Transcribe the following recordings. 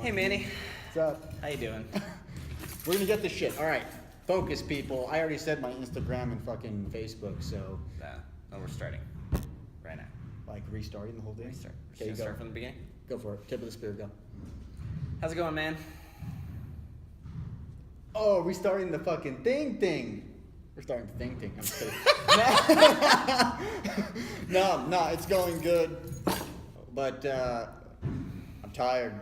Hey Manny, What's up? how you doing? We're gonna get this shit. All right, focus, people. I already said my Instagram and fucking Facebook, so No, we're starting right now. like restarting the whole thing. Restart. Okay, Should I go. start from the beginning? Go for it. Tip of the spear, go. How's it going, man? Oh, restarting the fucking thing. We're starting the thing. I'm just kidding. No, it's going good, but I'm tired.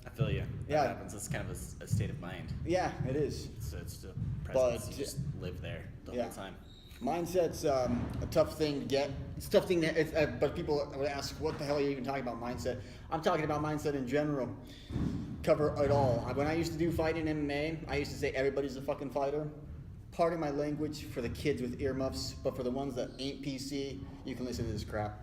I feel you. Yeah. That happens. It's kind of a state of mind. Yeah, it is. It's a presence. But- You just live there the Yeah. whole time. Mindset's a tough thing to get. It's a tough thing but people would ask, what the hell are you even talking about mindset? I'm talking about mindset in general. Cover it all. When I used to do fighting MMA, I used to say everybody's a fucking fighter. Pardon my language for the kids with earmuffs, but for the ones that ain't PC, you can listen to this crap.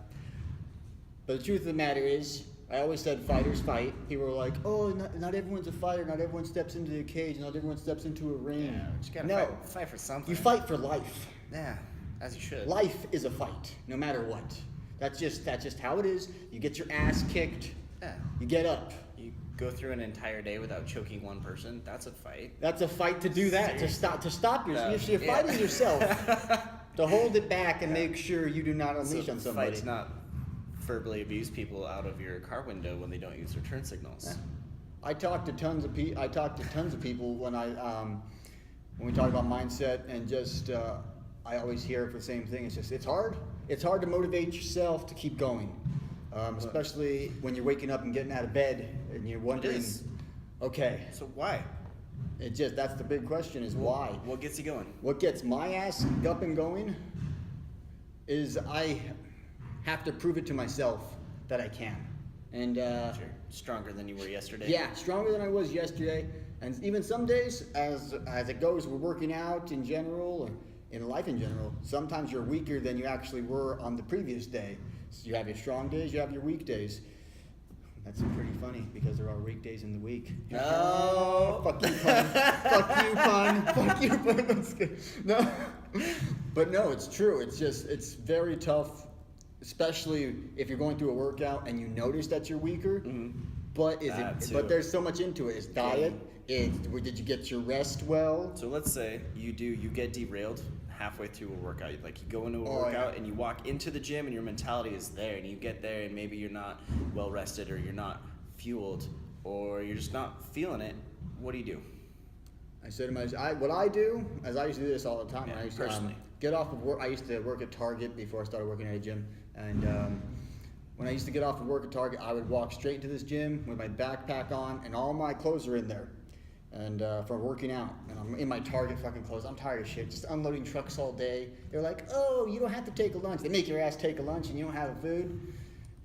But the truth of the matter is, I always said fighters fight. People were like, oh, not everyone's a fighter. Not everyone steps into the cage. Not everyone steps into a ring. Yeah, you gotta No, fight for something. you fight for life. Yeah, as you should. Life is a fight, no matter what. That's just how it is. You get your ass kicked. Yeah. You get up. You go through an entire day without choking one person. That's a fight. That's a fight to do that. To stop yourself. You're Yeah. fighting yourself. To hold it back and make sure you do not unleash on somebody. Fight's not verbally abuse people out of your car window when they don't use their turn signals. Yeah. I talk to tons of people when we talk about mindset and just I always hear the same thing. It's hard. It's hard to motivate yourself to keep going, especially when you're waking up and getting out of bed and you're wondering, okay. So why? That's the big question is why. What gets you going? What gets my ass up and going is I have to prove it to myself that I can. And You're stronger than you were yesterday. yeah, stronger than I was yesterday. And even some days, as it goes, we're working out in general, or in life in general, sometimes you're weaker than you actually were on the previous day. So you have your strong days, you have your weak days. That's pretty funny because there are weekdays in the week. Oh. Fuck you, pun. Fuck you, pun. Fuck you, pun. That's good. No. But no, it's true. It's very tough, especially if you're going through a workout and you notice that you're weaker. Mm-hmm. But That there's so much into it. It's diet. Did you get your rest well? So let's say you get derailed halfway through a workout. You go into a Oh, workout yeah. and you walk into the gym and your mentality is there, and you get there and maybe you're not well rested or you're not fueled or you're just not feeling it. What do you do? I said to myself, what I do, as I used to do this all the time. Yeah, I used to personally. get off of work. I used to work at Target before I started working at a gym, and when I used to get off of work at Target, I would walk straight into this gym with my backpack on, and all my clothes are in there. And from working out, and I'm in my Target fucking clothes. I'm tired of shit, just unloading trucks all day. They're like, oh, you don't have to take a lunch. They make your ass take a lunch and you don't have a food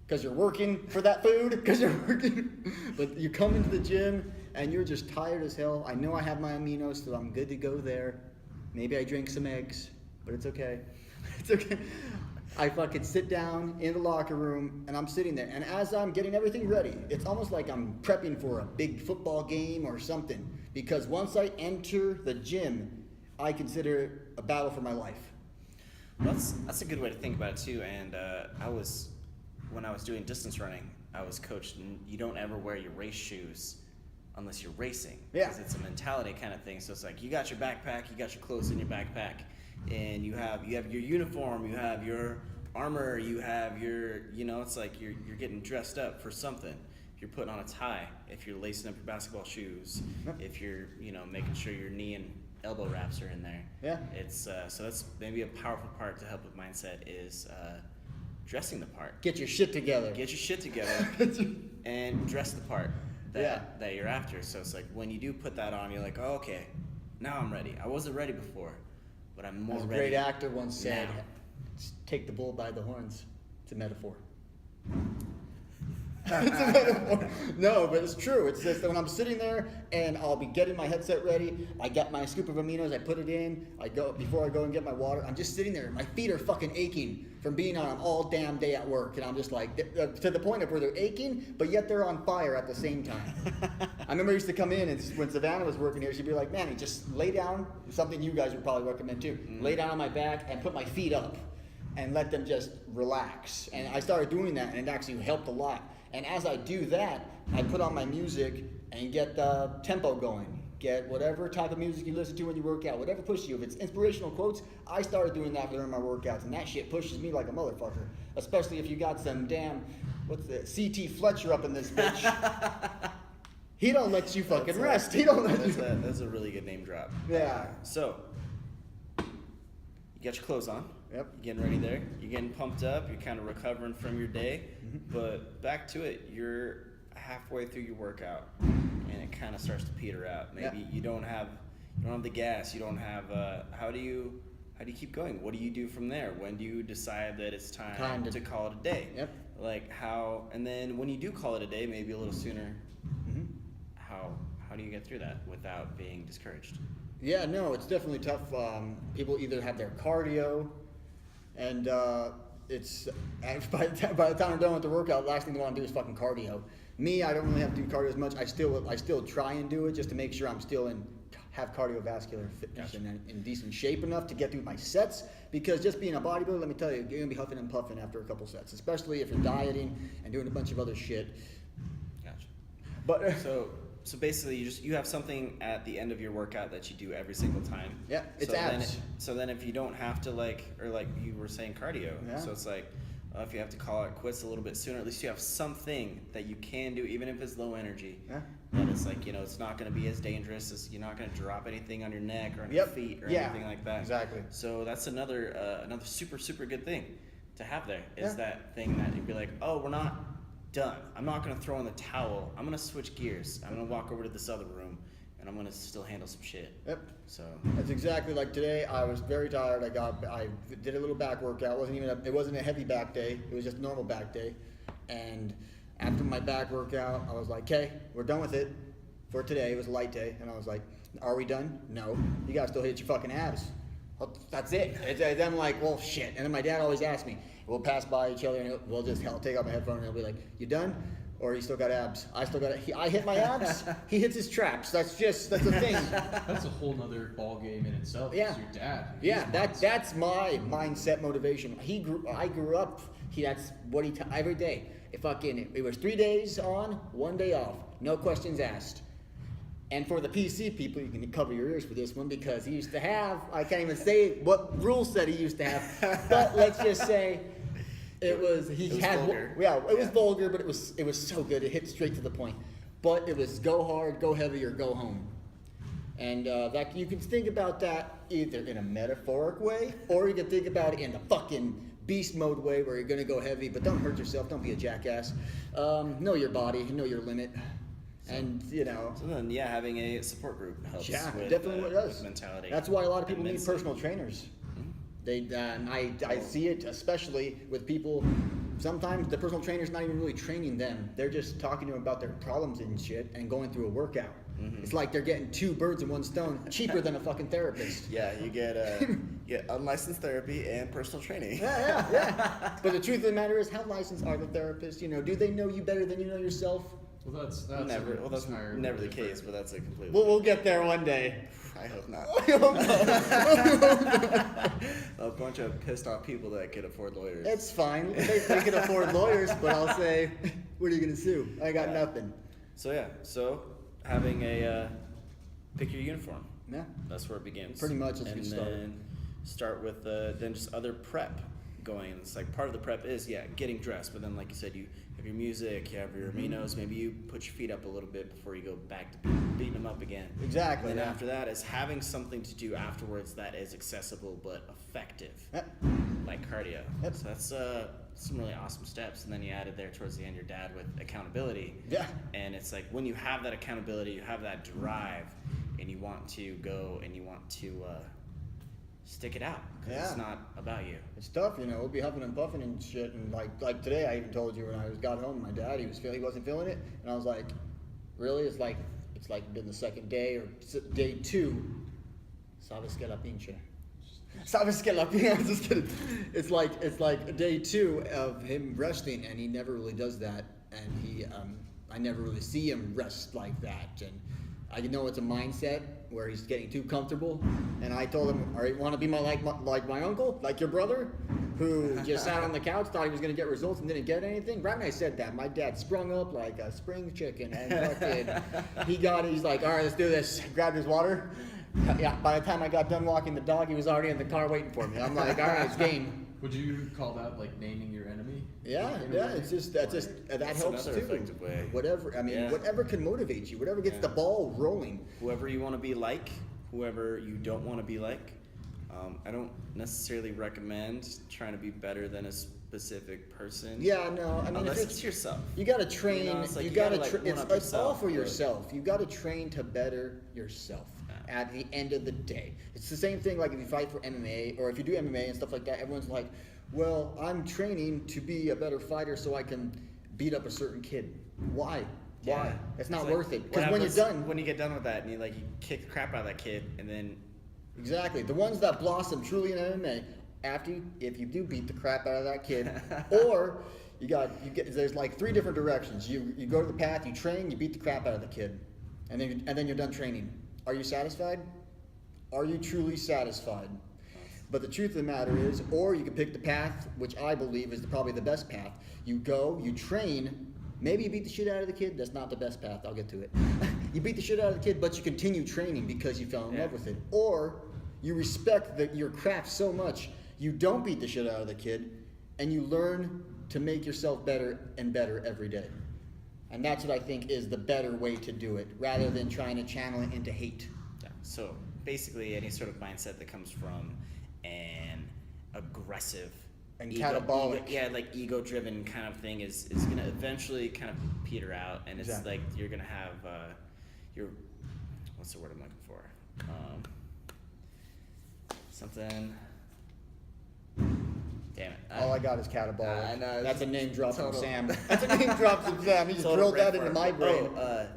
because you're working for that food, because you're working. But you come into the gym and you're just tired as hell. I know I have my aminos, so I'm good to go there. Maybe I drink some eggs, but it's okay. It's okay. I fucking sit down in the locker room and I'm sitting there, and as I'm getting everything ready, it's almost like I'm prepping for a big football game or something, because once I enter the gym, I consider it a battle for my life. Well, that's a good way to think about it too. And when I was doing distance running, I was coached, and you don't ever wear your race shoes unless you're racing. Yeah. Because it's a mentality kind of thing. So it's like you got your backpack, you got your clothes in your backpack, and you have your uniform, you have your armor, you have your, it's like you're getting dressed up for something. If you're putting on a tie, if you're lacing up your basketball shoes, if you're, making sure your knee and elbow wraps are in there. Yeah. It's so that's maybe a powerful part to help with mindset is dressing the part. Get your shit together. Get your shit together and dress the part that you're after. So it's like when you do put that on, you're like, oh, okay, now I'm ready. I wasn't ready before, but I'm more As a ready. great actor once said, now. take the bull by the horns. It's a metaphor. It's a metaphor. No, but it's true. It's just that when I'm sitting there and I'll be getting my headset ready, I get my scoop of aminos, I put it in, before I go and get my water, I'm just sitting there, my feet are fucking aching from being on all damn day at work, and I'm just like, to the point of where they're aching, but yet they're on fire at the same time. I remember I used to come in, and when Savannah was working here, she'd be like, Manny, just lay down, something you guys would probably recommend too, lay down on my back and put my feet up and let them just relax. And I started doing that, and it actually helped a lot. And as I do that, I put on my music and get the tempo going. Get whatever type of music you listen to when you work out, whatever pushes you. If it's inspirational quotes, I started doing that during my workouts, and that shit pushes me like a motherfucker. Especially if you got some damn, what's the C.T. Fletcher up in this bitch. He don't let you fucking rest. He don't let you. That's a really good name drop. Yeah. So, you got your clothes on. Yep. You're getting ready there. You're getting pumped up. You're kind of recovering from your day. Mm-hmm. But back to it. You're halfway through your workout, and it kind of starts to peter out. Maybe you don't have the gas. You don't have. How do you keep going? What do you do from there? When do you decide that it's time to call it a day? Yep. Like how? And then when you do call it a day, maybe a little sooner. Mm-hmm. How do you get through that without being discouraged? Yeah, no, it's definitely tough. People either have their cardio, and it's by the time I'm done with the workout, last thing they want to do is fucking cardio. Me, I don't really have to do cardio as much. I still try and do it just to make sure I'm still have cardiovascular fitness and in decent shape enough to get through my sets. Because just being a bodybuilder, let me tell you, you're gonna be huffing and puffing after a couple sets, especially if you're dieting and doing a bunch of other shit. Gotcha. But So basically, you have something at the end of your workout that you do every single time. Yeah, it's so abs. So then if you don't have to like you were saying cardio, Yeah. so it's like if you have to call it quits a little bit sooner, at least you have something that you can do, even if it's low energy. Yeah. That it's like, it's not going to be as dangerous as you're not going to drop anything on your neck or on your feet or anything like that. Exactly. So that's another super, super good thing to have there is that thing that you'd be like, oh, we're not done. I'm not going to throw in the towel. I'm going to switch gears. I'm going to walk over to this other room and I'm going to still handle some shit. Yep. So that's exactly like today. I was very tired. I did a little back workout. It wasn't a heavy back day. It was just a normal back day. And after my back workout, I was like, okay, we're done with it for today. It was a light day. And I was like, are we done? No. You guys still hit your fucking abs. Well, that's it. And I'm like, well, shit. And then my dad always asks me, we'll pass by each other and we'll just take off my headphone and he'll be like, you done? Or you still got abs? I still got I hit my abs. He hits his traps. That's the thing. That's a whole nother ball game in itself. Yeah. It's your dad. Yeah, that's my mindset motivation. I grew up. That's what every day. It was 3 days on, 1 day off. No questions asked. And for the PC people, you can cover your ears for this one because he used to have. I can't even say what rule set he used to have. But let's just say. It was vulgar. It was vulgar, but it was so good. It hit straight to the point. But it was go hard, go heavy, or go home. And that you can think about that either in a metaphoric way, or you can think about it in the fucking beast mode way, where you're gonna go heavy, but don't hurt yourself. Don't be a jackass. Know your body, know your limit, and So then, having a support group helps. Yeah, with, definitely what it does. Mentality. That's why a lot of people need immensely. personal trainers. I see it especially with people. Sometimes the personal trainer's not even really training them. They're just talking to them about their problems and shit and going through a workout. Mm-hmm. It's like they're getting 2 birds in one stone, cheaper than a fucking therapist. Yeah, you get unlicensed therapy and personal training. Yeah. But the truth of the matter is, how licensed are the therapists? Do they know you better than you know yourself? Well, that's never the case, but that's a completely. We'll get there one day. I hope not. A bunch of pissed off people that could afford lawyers. It's fine. They can afford lawyers, but I'll say, what are you gonna sue? I got nothing. So having a pick your uniform. Yeah. That's where it begins. Pretty much, it's a good start. And then start with then just other prep going. It's like part of the prep is getting dressed, but then like you said, you have your music, you have your aminos. Maybe you put your feet up a little bit before you go back to beating them up again. Exactly. And then after that is having something to do afterwards that is accessible but effective, like cardio. Yep. So that's some really awesome steps. And then you added there towards the end your dad with accountability. Yeah. And it's like when you have that accountability, you have that drive, and you want to go and you want to stick it out because it's not about you. It's tough, we'll be huffing and puffing and shit. And like today, I even told you when I got home, my dad, he wasn't feeling it, and I was like, really? It's like been the second day or day 2. Sabes que la pinche. Sabes que la pinche. I'm just kidding. It's like day 2 of him resting, and he never really does that. And I never really see him rest like that. And I know it's a mindset where he's getting too comfortable. And I told him, all right, want to be like my uncle, like your brother, who just sat on the couch, thought he was going to get results and didn't get anything? Right when I said that, my dad sprung up like a spring chicken and fucking, he got it. He's like, all right, let's do this. Grabbed his water. Yeah, by the time I got done walking the dog, he was already in the car waiting for me. I'm like, all right, it's game. Would you call that like naming your enemy? Yeah, In a yeah, way? it's just that helps another too. effective way. Whatever, I mean, Yeah. whatever can motivate you, whatever gets Yeah. the ball rolling. Whoever you want to be like, whoever you don't want to be like. I don't necessarily recommend trying to be better than a specific person. Yeah, no, I mean, unless if it's yourself. you gotta train. You know, it's like you you gotta. gotta, like, It's one-up it's all yourself, for but- yourself. You gotta train to better yourself. Yeah. At the end of the day, it's the same thing. Like if you fight for MMA or if you do MMA and stuff like that, everyone's like, "Well, I'm training to be a better fighter so I can beat up a certain kid." Why? Why? Yeah. It's not like, worth it. what Because when you're happens done, when you get done with that, and you kick the crap out of that kid, and then exactly, the ones that blossom truly in MMA, if you do beat the crap out of that kid, or there's like 3 different directions. You go to the path, you train, you beat the crap out of the kid, and then you're done training. Are you satisfied? Are you truly satisfied? But the truth of the matter is, or you can pick the path, which I believe is probably the best path. You go, you train, maybe you beat the shit out of the kid. That's not the best path. I'll get to it. You beat the shit out of the kid, but you continue training because you fell in love with it. Or you respect your craft so much, you don't beat the shit out of the kid, and you learn to make yourself better and better every day. And that's what I think is the better way to do it, rather than trying to channel it into hate. yeah. So basically, any sort of mindset that comes from an aggressive And catabolic. like ego-driven kind of thing is gonna eventually kind of peter out, and it's Exactly. like you're gonna have your what's the word I'm looking for? Something. Damn it. All I got is catabolic. I know, That's a name drop from total- Sam. That's a name drop from Sam. He just Total drilled that red into flag. my brain. Oh,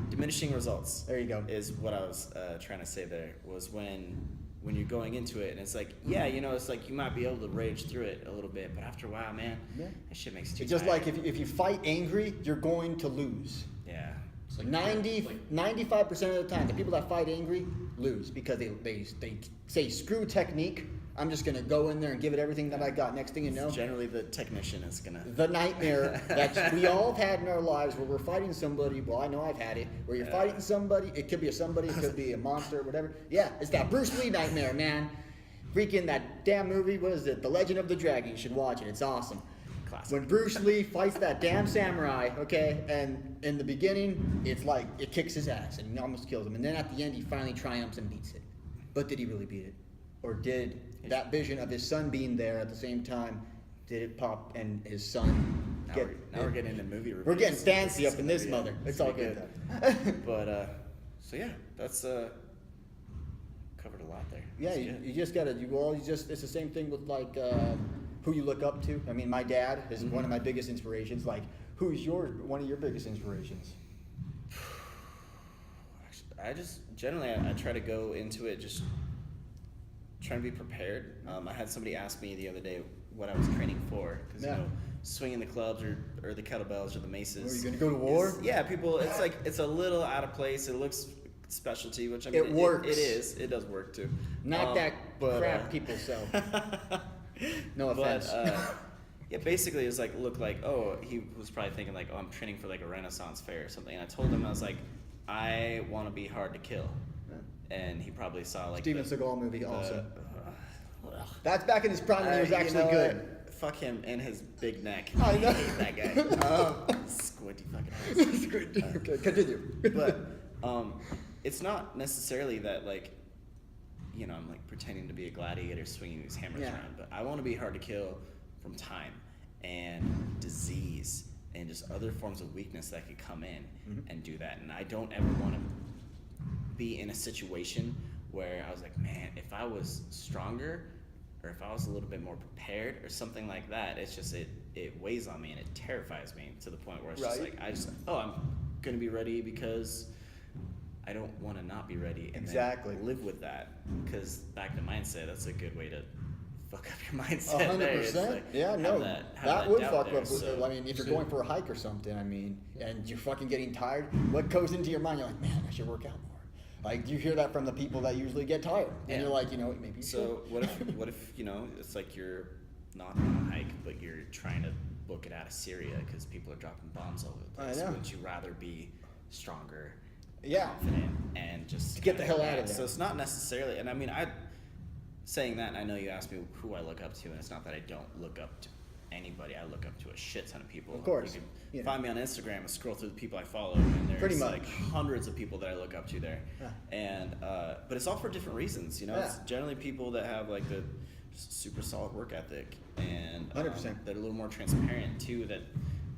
diminishing results. There you go. Is what I was trying to say there, was when you're going into it and it's like, yeah, it's like you might be able to rage through it a little bit, but after a while, man, Yeah. that shit makes you too It's just tired. like if you fight angry, you're going to lose. Yeah. It's like 95% of the time, the people that fight angry lose because they say, screw technique. I'm just going to go in there and give it everything that I got. Next thing you know, Generally, the technician is gonna. the nightmare that we all have had in our lives where we're fighting somebody. Well, I know I've had it. Where you're fighting somebody. It could be somebody. It could be a monster, whatever. Yeah, it's that Bruce Lee nightmare, man. Freaking that damn movie. What is it? The Legend of the Dragon. You should watch it. It's awesome. Classic. When Bruce Lee fights that damn samurai, okay, and in the beginning, it's like it kicks his ass and almost kills him. And then at the end, he finally triumphs and beats it. But did he really beat it? Or did that vision of his son being there at the same time, did it pop and his son Now, get... we're getting into movie reviews. We're getting fancy up in this Yeah, mother. It's all pretty good. But so yeah, that's covered a lot there. Yeah, That's you good. just gotta, it's the same thing with like who you look up to. I mean, my dad is one of my biggest inspirations. Like, who's one of your biggest inspirations? I just generally I try to go into it just trying to be prepared. I had somebody ask me the other day what I was training for, because Yeah. swinging the clubs or the kettlebells or the maces. Are you gonna go to war? Yeah, people. It's like it's a little out of place. It looks specialty, which I mean, It works. It is. It does work too. Not that but, crap people sell. No offense. But yeah, basically it's like he was probably thinking like, oh, I'm training for like a Renaissance fair or something. And I told him, I was like, I want to be hard to kill. And he probably saw like Steven Seagal movie, awesome. Ugh. That's back in his prime when he was actually good. What? Fuck him and his big neck. I know. hate that guy. Squinty fucking eyes. Okay, continue. But it's not necessarily that like, I'm like pretending to be a gladiator swinging these hammers around, but I want to be hard to kill from time and disease and just other forms of weakness that could come in and do that. And I don't ever want to be in a situation where I was like, man, if I was stronger or if I was a little bit more prepared or something like that, it's just it weighs on me and it terrifies me to the point where it's just like I'm gonna be ready because I don't want to not be ready and Exactly. then live with that, because back to mindset, that's a good way to fuck up your mindset. 100%. Yeah, have no, have that would doubt fuck there, up. so- I mean, if you're going for a hike or something, I mean, and you're fucking getting tired, what goes into your mind? You're like, man, I should work out more. Like you hear that from the people that usually get tired, and you're like, maybe. You So should. what if it's like you're not on a hike, but you're trying to book it out of Syria because people are dropping bombs all over the place. I know. Wouldn't you rather be stronger, Yeah. confident, and just To get the hell out of yeah, there. So it's not necessarily, and I mean, saying that, and I know you asked me who I look up to, and it's not that I don't look up to anybody. I look up to a shit ton of people. Of course. You can Yeah. find me on Instagram and scroll through the people I follow, and there's Pretty much. like hundreds of people that I look up to there. Yeah. And but it's all for different reasons, It's Yeah. generally people that have like the just super solid work ethic, and 100%. they're a little more transparent too. That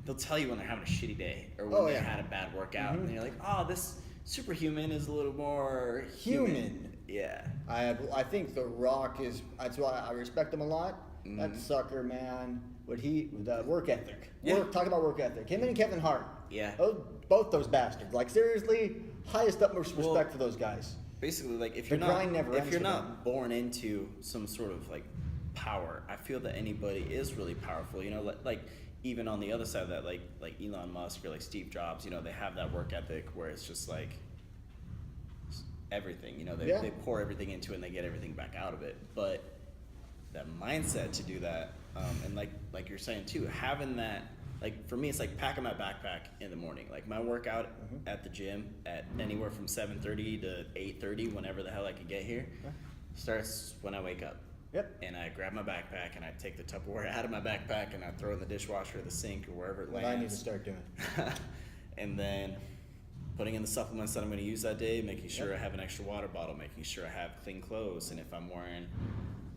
they'll tell you when they're having a shitty day or when Oh, they yeah. had a bad workout, Mhm. and you're like, oh, this superhuman is a little more Human. Yeah. I think The Rock is. That's why I respect him a lot. Mhm. That sucker, man. The work ethic. Yeah. Talk about work ethic. Him and Kevin Hart. Yeah. Both those bastards. Like seriously, highest utmost respect Well, for those guys. Basically, like if The you're grind not never if ends you're for not born into some sort of like power, I feel that anybody is really powerful. Like even on the other side of that, like Elon Musk or like Steve Jobs, they have that work ethic where it's just like everything. Yeah. They pour everything into it and they get everything back out of it. But that mindset to do that, and like you're saying too, having that. Like for me, it's like packing my backpack in the morning. Like my workout at the gym at anywhere from 7:30 to 8:30, whenever the hell I could get here, starts when I wake up. Yep. And I grab my backpack and I take the Tupperware out of my backpack and I throw it in the dishwasher or the sink or wherever it What lands. I need to start doing. And then putting in the supplements that I'm going to use that day, making sure Yep. I have an extra water bottle, making sure I have clean clothes, and if I'm wearing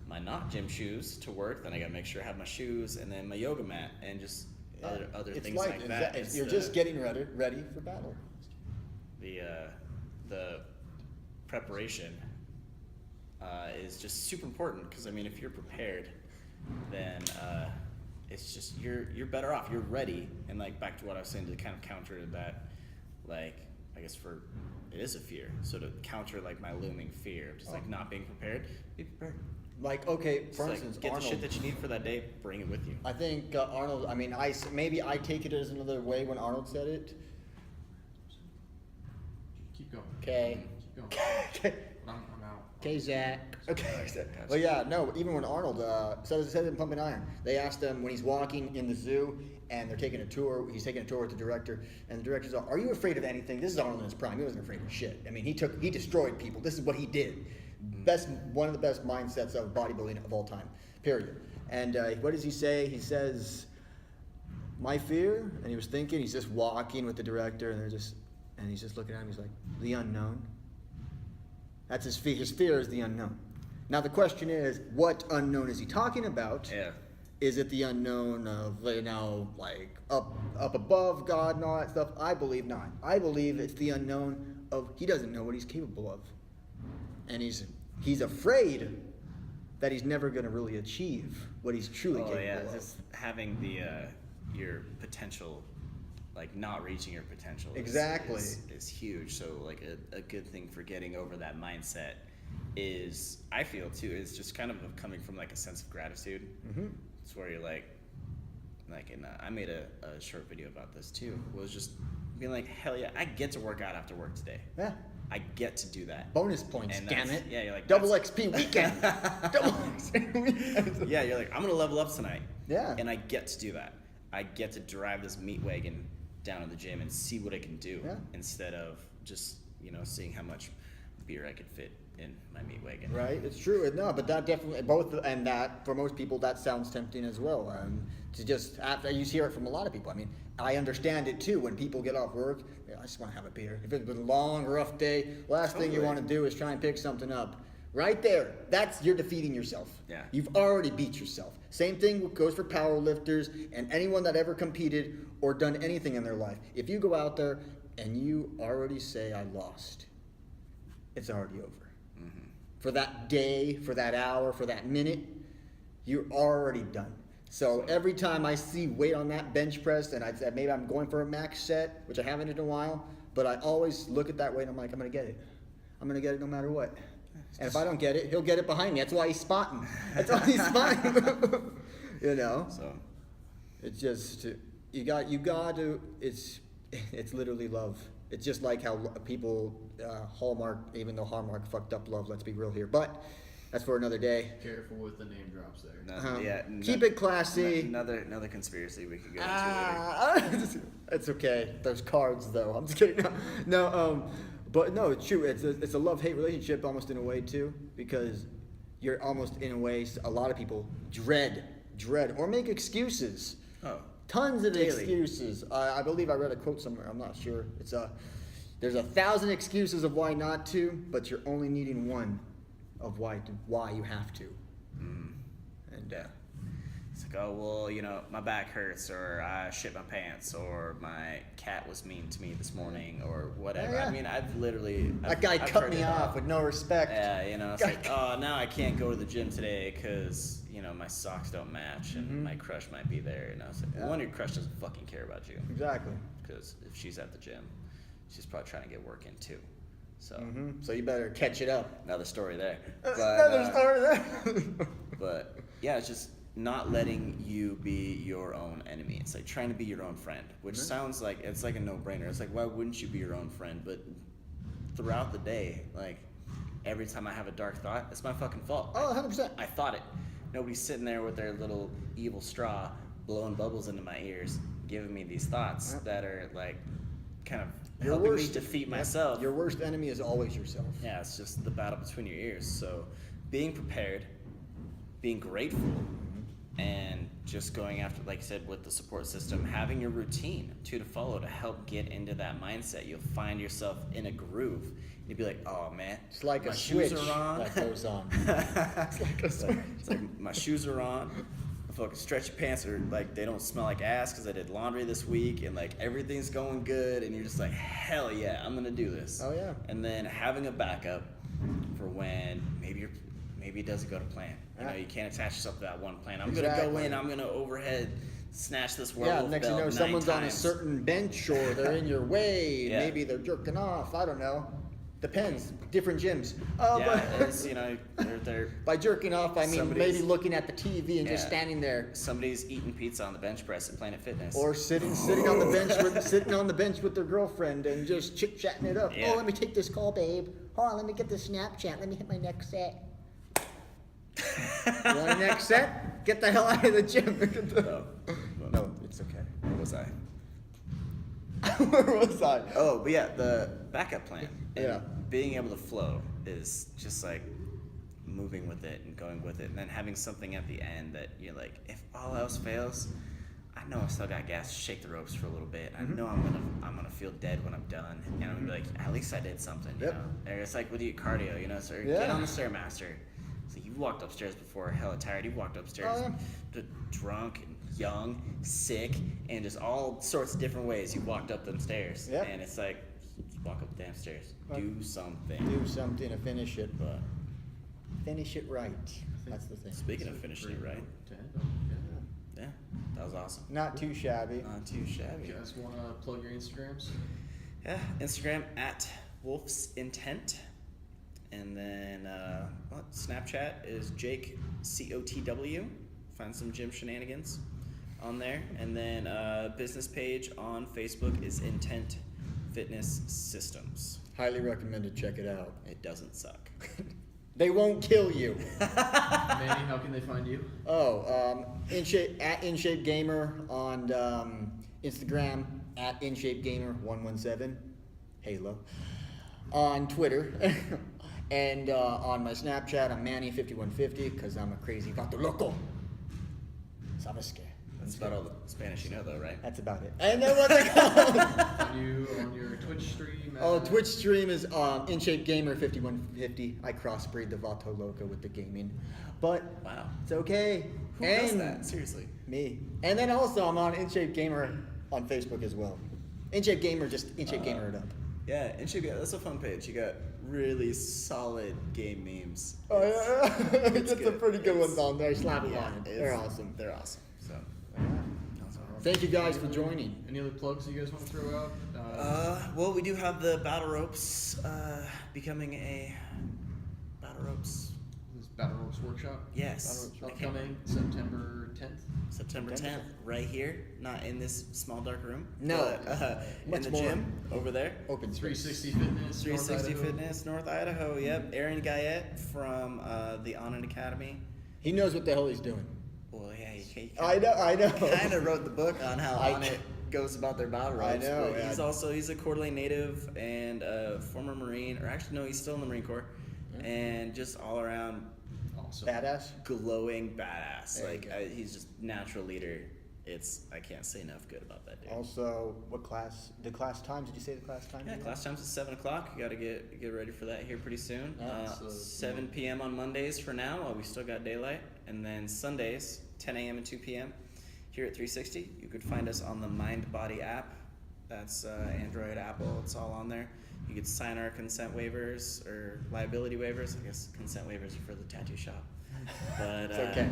my not gym shoes to work, then I got to make sure I have my shoes and then my yoga mat and just other It's things like that. It's you're just getting ready for battle. the preparation is just super important because I mean if you're prepared, then it's just you're better off. You're ready, and like back to what I was saying to kind of counter that, like I guess it is a fear. So to counter like my looming fear of just like not being prepared, be prepared. Like okay, Just, for like, instance, get Arnold. the shit that you need for that day. Bring it with you. I think Arnold. I mean, maybe I take it as another way when Arnold said it. Keep going. Okay. Keep going. I'm out. Okay, Zach. Okay. Gotcha. Well, yeah, no. Even when Arnold says it in Pumping Iron, they asked him when he's walking in the zoo and they're taking a tour. He's taking a tour with the director, and the director's like, "Are you afraid of anything?" This is Arnold in his prime. He wasn't afraid of shit. I mean, he destroyed people. This is what he did. One of the best mindsets of bodybuilding of all time. Period. And what does he say? He says, "My fear," and he was thinking. He's just walking with the director, and he's just looking at him. He's like, "The unknown." That's his fear. His fear is the unknown. Now the question is, what unknown is he talking about? Yeah. Is it the unknown of like up above God and all that stuff? I believe not. I believe it's the unknown of he doesn't know what he's capable of, and he's afraid that he's never going to really achieve what he's truly capable of. Just having your potential, like not reaching your potential. Exactly. is huge. So like a good thing for getting over that mindset is, I feel too, is just kind of coming from like a sense of gratitude. Mm-hmm. It's where you're like and I made a short video about this too. Was just being like, hell yeah, I get to work out after work today. Yeah. I get to do that. Bonus points, And damn that's- it. yeah, you're like, double that's- XP weekend. Double XP weekend. Yeah, you're like, I'm gonna level up tonight. Yeah. And I get to do that. I get to drive this meat wagon down to the gym and see what it can do, Yeah. instead of just seeing how much beer I could fit in my meat wagon. Right, it's true. No, but that definitely and that for most people that sounds tempting as well. To just after you hear it from a lot of people. I mean, I understand it too. When people get off work, I just want to have a beer. If it's been a long, rough day, last thing you Totally. want to do is try and pick something up. Right there, you're defeating yourself. Yeah. You've already beat yourself. Same thing goes for power lifters and anyone that ever competed or done anything in their life. If you go out there and you already say I lost, it's already over. Mm-hmm. For that day, for that hour, for that minute, you're already done. So every time I see weight on that bench press, and I said maybe I'm going for a max set, which I haven't in a while, but I always look at that weight and I'm like, I'm gonna get it. I'm gonna get it no matter what. And if I don't get it, he'll get it behind me. That's why he's spotting. That's why he's spotting. So It's just you got to. It's literally love. It's just like how people Hallmark, even though Hallmark fucked up love. Let's be real here, but that's for another day. Careful with the name drops there. Keep it classy. Another conspiracy we could go into later. It's okay. Those cards, though. I'm just kidding. No, but no, it's true. It's a love-hate relationship almost in a way too, because you're almost in a way. A lot of people dread, or make excuses. Oh, Tons of daily. excuses. I believe I read a quote somewhere. I'm not sure. There's 1,000 excuses of why not to, but you're only needing one of why you have to. And it's like, oh well, my back hurts, or I shit my pants, or my cat was mean to me this morning, or whatever. Yeah. I mean, I've guy cut heard me it all. off with no respect. Yeah, it's like, oh, now I can't go to the gym today because my socks don't match, and my crush might be there. And I was like, well, one, your crush doesn't fucking care about you. Exactly. Because if she's at the gym, she's probably trying to get work in too. So So you better catch it up. another story there. Another story there. But yeah, it's just not letting you be your own enemy. It's like trying to be your own friend, which sounds like it's like a no-brainer. It's like, why wouldn't you be your own friend? But throughout the day, like every time I have a dark thought, it's my fucking fault. Oh, 100%. I thought it. Nobody's sitting there with their little evil straw blowing bubbles into my ears, giving me these thoughts that are like kind of helping me defeat myself. Your worst enemy is always yourself. Yeah, it's just the battle between your ears. So being prepared, being grateful, and just going after, like I said, with the support system, having your routine to follow to help get into that mindset. You'll find yourself in a groove. You'll be like, oh man, It's like my a shoes switch are on. that goes on. It's like a switch. It's like my shoes are on. My fucking stretchy pants are like, they don't smell like ass because I did laundry this week, and like everything's going good, and you're just like, hell yeah, I'm gonna do this. Oh, yeah. And then having a backup for when maybe it doesn't go to plan. You can't attach yourself to that one plan. I'm gonna go in. I'm gonna overhead snatch this werewolf Next you belt know, 9 someone's on a times. certain bench, or they're in your way. Yeah. Maybe they're jerking off. I don't know. Depends. Different gyms. Yeah, it's, they're By jerking off, I mean Somebody's- maybe looking at the TV and just Yeah. standing there, somebody's eating pizza on the bench press at Planet Fitness. or sitting on the bench with their girlfriend and just chit chatting it up. Yeah. Oh, let me take this call, babe. Hold on, let me get the Snapchat. Let me hit my next set. You want a next set? Get the hell out of the gym. No, it's okay. Where was I? Where was I? Oh, but yeah, the backup plan. And Yeah. being able to flow is just like moving with it and going with it, and then having something at the end that you're like, if all else fails, I know I still got gas to shake the ropes for a little bit. I know I'm gonna feel dead when I'm done, and I'm gonna be like, at least I did something. Yep. Or it's like with your cardio, so get Yeah. on the stairmaster. So you walked upstairs before, hella tired. You walked upstairs, Oh, drunk and young, sick, and just all sorts of different ways you walked up them stairs. Yep. And it's like, just walk up the damn stairs. Right. Do something. Do something to finish it. But Finish it right. That's the thing. speaking of finishing it right, yeah, that was awesome. Not too shabby. Not too shabby. You guys want to plug your Instagrams? Yeah, Instagram at Wolf's Intent. And then Snapchat is Jake COTW. Find some gym shenanigans on there. And then business page on Facebook is Intent Fitness Systems. Highly recommended. Check it out. It doesn't suck. They won't kill you. Manny, how can they find you? At InShape Gamer on Instagram, at InShape Gamer 117, Halo, on Twitter, and on my Snapchat, I'm Manny5150 because I'm a crazy vato loco. ¿Sabes qué? That's about all the Spanish you know, though, right? That's about it. And then what's it called? Find you on your Twitch stream. Twitch stream is InShape Gamer 5150. I crossbreed the Vato Loco with the gaming, but Wow. it's okay. Who does that? Seriously. Me. And then also I'm on InShape Gamer on Facebook as well. InShape Gamer, just InShape Gamer it up. Yeah, and that's a fun page. You got really solid game memes. Oh yeah, it's it's a good. pretty good It's- ones on there. Slap them on. it's- They're awesome. They're awesome. So. Thank you guys for joining. Any other plugs you guys want to throw out? Well, we do have the Battle Ropes becoming a Battle Ropes Battleworks Workshop. Yes. Upcoming September 10th. September 10th, right here, not in this small dark room. No, but, in much the more. gym over there. Open space. 360 Fitness. 360 North Idaho. Fitness, North Idaho. Yep, Aaron Guyette from the Onnit Academy. He knows what the hell he's doing. Well, yeah, he I know. kind of wrote the book on how I- Onnit goes about their battle ropes. I know, but yeah. he's a Coeur d'Alene native and a former Marine, or actually no, he's still in the Marine Corps, and just all around Awesome. Badass. glowing badass. There you Like go. he's just natural leader. I can't say enough good about that dude. Also, what class? The class times? Did you say the class time? Yeah, class time's at 7:00. You got to get ready for that here pretty soon. Yeah, 7 p.m. on Mondays for now, while we still got daylight, and then Sundays 10 a.m. and 2 p.m. here at 360. You could find us on the Mind Body app. That's Android, Apple. It's all on there. You could sign our consent waivers or liability waivers. I guess consent waivers are for the tattoo shop. But It's okay.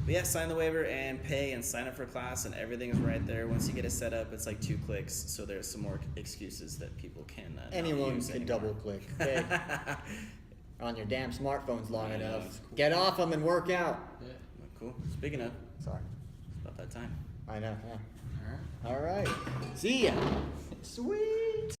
But yeah, sign the waiver and pay and sign up for class, and everything is right there. Once you get it set up, it's like 2 clicks. So there's some more excuses that people can. Not Anyone use can anymore. double click. Okay? On your damn smartphones long I know, enough. it's cool. Get off them and work out. Yeah. Cool. Speaking of, Sorry. it's about that time. I know. Yeah. All right. All right. See ya. Sweet.